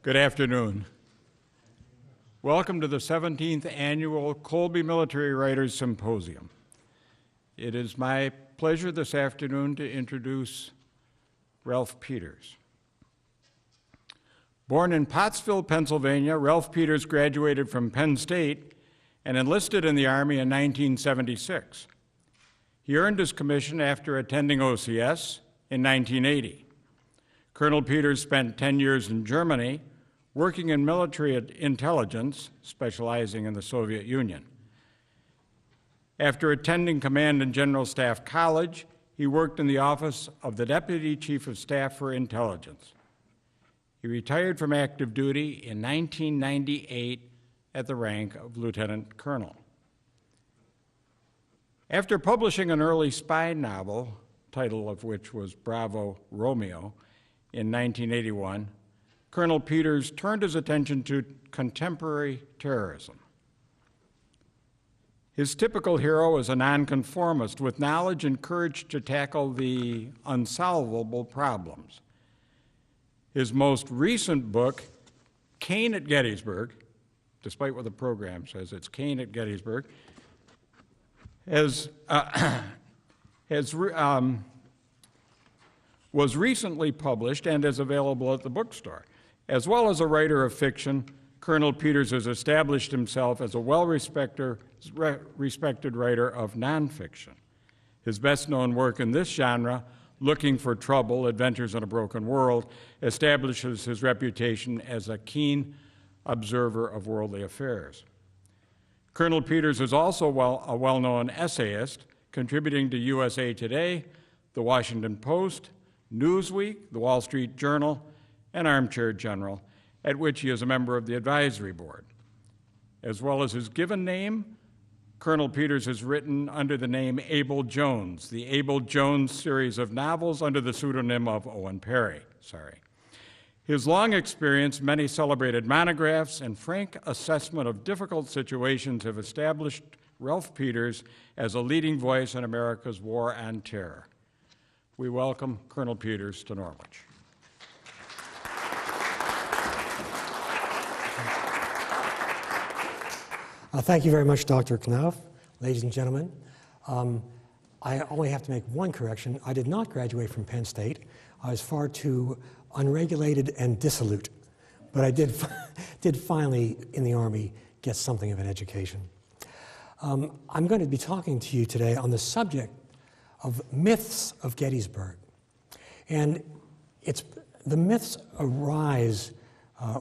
Good afternoon. Welcome to the 17th Annual Colby Military Writers Symposium. It is my pleasure this afternoon to introduce Ralph Peters. Born in Pottsville, Pennsylvania, Ralph Peters graduated from Penn State and enlisted in the Army in 1976. He earned his commission after attending OCS in 1980. Colonel Peters spent 10 years in Germany, working in military intelligence, specializing in the Soviet Union. After attending Command and General Staff College, he worked in the office of the Deputy Chief of Staff for Intelligence. He retired from active duty in 1998 at the rank of Lieutenant Colonel. After publishing an early spy novel, title of which was Bravo, Romeo, in 1981, Colonel Peters turned his attention to contemporary terrorism. His typical hero is a nonconformist with knowledge and courage to tackle the unsolvable problems. His most recent book, Cain at Gettysburg, despite what the program says, it's Cain at Gettysburg, was recently published and is available at the bookstore. As well as a writer of fiction, Colonel Peters has established himself as a well-respected writer of nonfiction. His best-known work in this genre, Looking for Trouble, Adventures in a Broken World, establishes his reputation as a keen observer of worldly affairs. Colonel Peters is also a well-known essayist, contributing to USA Today, The Washington Post, Newsweek, The Wall Street Journal, and Armchair General, at which he is a member of the advisory board. As well as his given name, Colonel Peters has written under the name Abel Jones, the Abel Jones series of novels under the pseudonym of Owen Perry. His long experience, many celebrated monographs, and frank assessment of difficult situations have established Ralph Peters as a leading voice in America's war on terror. We welcome Colonel Peters to Norwich. Thank you very much, Dr. Knauf. Ladies and gentlemen, I only have to make one correction. I did not graduate from Penn State. I was far too unregulated and dissolute, but I did finally, in the Army, get something of an education. I'm going to be talking to you today on the subject of myths of Gettysburg. And the myths arise,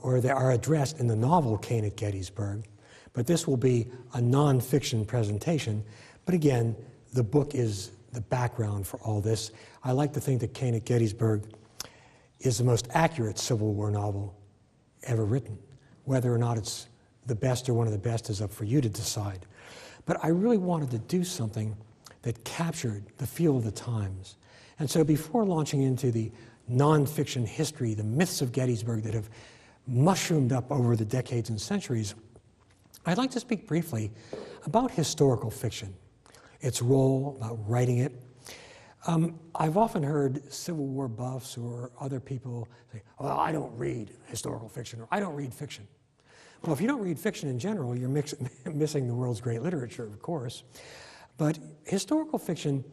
or they are addressed in the novel Cain at Gettysburg, but this will be a nonfiction presentation. But again, the book is the background for all this. I like to think that Cain at Gettysburg is the most accurate Civil War novel ever written. Whether or not it's the best or one of the best is up for you to decide. But I really wanted to do something that captured the feel of the times. And so before launching into the nonfiction history, the myths of Gettysburg that have mushroomed up over the decades and centuries, I'd like to speak briefly about historical fiction, its role, about writing it. I've often heard Civil War buffs or other people say, well, I don't read historical fiction, or I don't read fiction. Well, if you don't read fiction in general, you're missing the world's great literature, of course. But historical fiction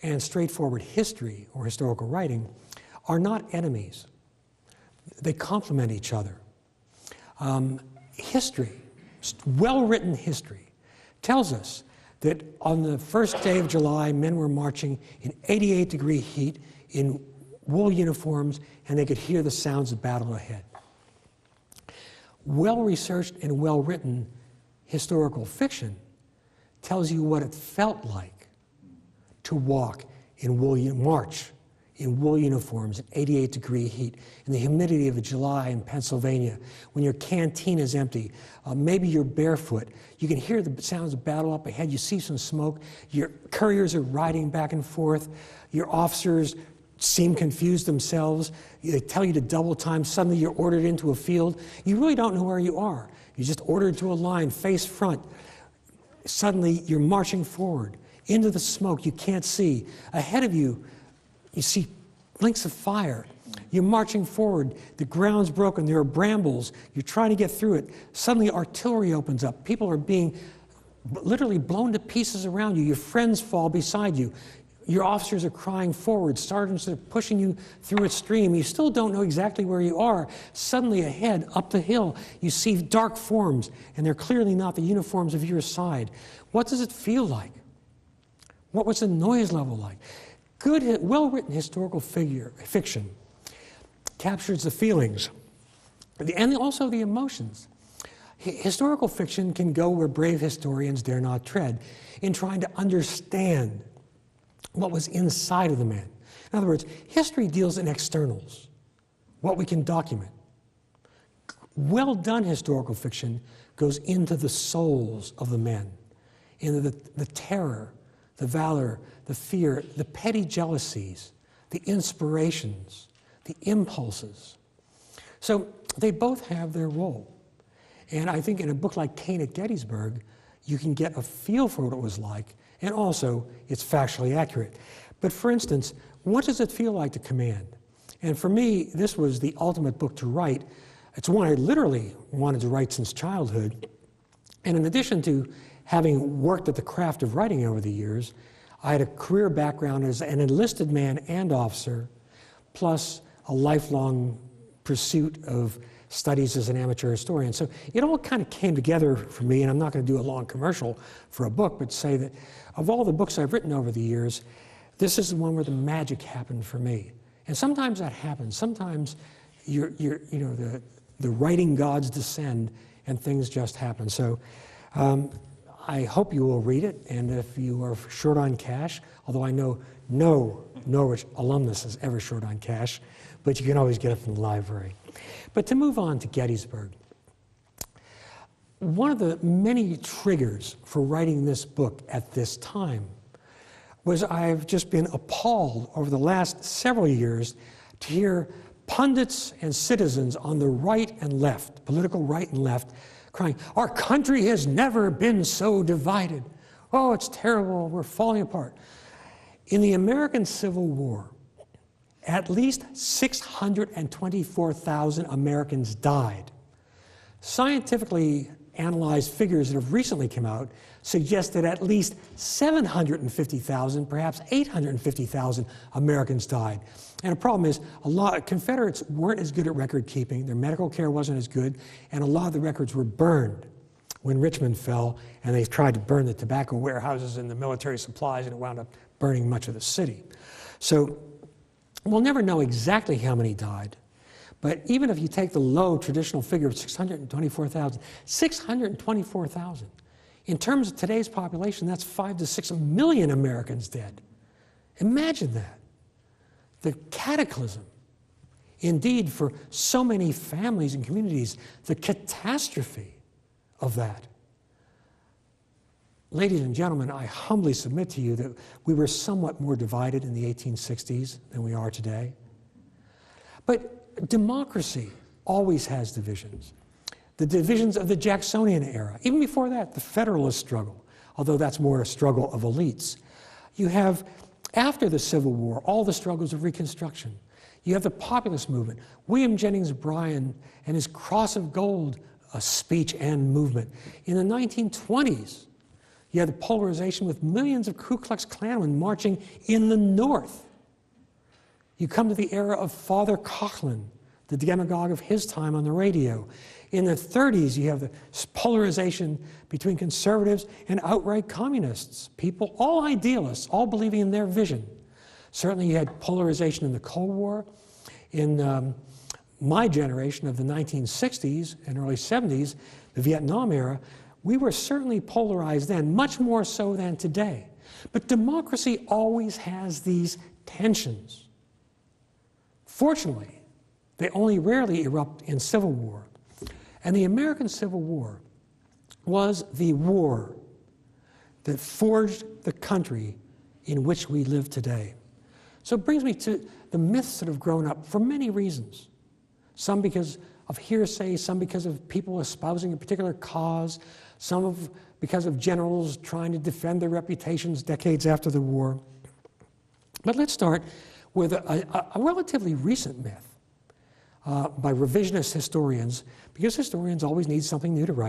and straightforward history or historical writing are not enemies. They complement each other. History, well-written history, tells us that on the first day of July, men were marching in 88-degree heat in wool uniforms, and they could hear the sounds of battle ahead. Well-researched and well-written historical fiction tells you what it felt like to walk in march in wool uniforms in 88-degree heat, in the humidity of July in Pennsylvania, when your canteen is empty, maybe you're barefoot. You can hear the sounds of battle up ahead. You see some smoke. Your couriers are riding back and forth. Your officers seem confused themselves. They tell you to double time. Suddenly you're ordered into a field. You really don't know where you are. You're just ordered to a line, face front. Suddenly you're marching forward into the smoke you can't see. Ahead of you, you see blinks of fire. You're marching forward. The ground's broken. There are brambles. You're trying to get through it. Suddenly artillery opens up. People are being literally blown to pieces around you. Your friends fall beside you. Your officers are crying forward. Sergeants are pushing you through a stream. You still don't know exactly where you are. Suddenly ahead, up the hill, you see dark forms, and they're clearly not the uniforms of your side. What does it feel like? What was the noise level like? Good, well-written historical fiction captures the feelings and also the emotions. Historical fiction can go where brave historians dare not tread in trying to understand what was inside of the man. In other words, history deals in externals, what we can document. Well-done historical fiction goes into the souls of the men, into the terror, the valor, the fear, the petty jealousies, the inspirations, the impulses. So they both have their role. And I think in a book like Cain at Gettysburg, you can get a feel for what it was like, and also it's factually accurate. But for instance, what does it feel like to command? And for me, this was the ultimate book to write. It's one I literally wanted to write since childhood. And in addition to having worked at the craft of writing over the years, I had a career background as an enlisted man and officer, plus a lifelong pursuit of studies as an amateur historian. So it all kind of came together for me, and I'm not going to do a long commercial for a book, but say that of all the books I've written over the years, this is the one where the magic happened for me. And sometimes that happens. Sometimes the writing gods descend and things just happen. So I hope you will read it, and if you are short on cash, although I know no Norwich alumnus is ever short on cash, but you can always get it from the library. But to move on to Gettysburg, one of the many triggers for writing this book at this time was I've just been appalled over the last several years to hear pundits and citizens on the right and left, political right and left, crying, "Our country has never been so divided. Oh, it's terrible, we're falling apart." In the American Civil War, at least 624,000 Americans died. Scientifically analyzed figures that have recently come out suggest that at least 750,000, perhaps 850,000 Americans died. And the problem is, Confederates weren't as good at record keeping, their medical care wasn't as good, and a lot of the records were burned when Richmond fell, and they tried to burn the tobacco warehouses and the military supplies, and it wound up burning much of the city. So we'll never know exactly how many died, but even if you take the low traditional figure of 624,000, in terms of today's population, that's 5 to 6 million Americans dead. Imagine that. The cataclysm, indeed, for so many families and communities, the catastrophe of that. Ladies and gentlemen, I humbly submit to you that we were somewhat more divided in the 1860s than we are today. But democracy always has divisions. The divisions of the Jacksonian era, even before that, the Federalist struggle, although that's more a struggle of elites. You have, after the Civil War, all the struggles of Reconstruction. You have the populist movement, William Jennings Bryan and his Cross of Gold speech and movement. In the 1920s, you had the polarization with millions of Ku Klux Klanmen marching in the North. You come to the era of Father Coughlin, the demagogue of his time on the radio. In the 30s, you have the polarization between conservatives and outright communists. People, all idealists, all believing in their vision. Certainly you had polarization in the Cold War. In my generation of the 1960s and early 70s, the Vietnam era, we were certainly polarized then, much more so than today. But democracy always has these tensions. Fortunately, they only rarely erupt in civil war. And the American Civil War was the war that forged the country in which we live today. So it brings me to the myths that have grown up for many reasons. Some because of hearsay, some because of people espousing a particular cause, because of generals trying to defend their reputations decades after the war. But let's start with a relatively recent myth. by revisionist historians, because historians always need something new to write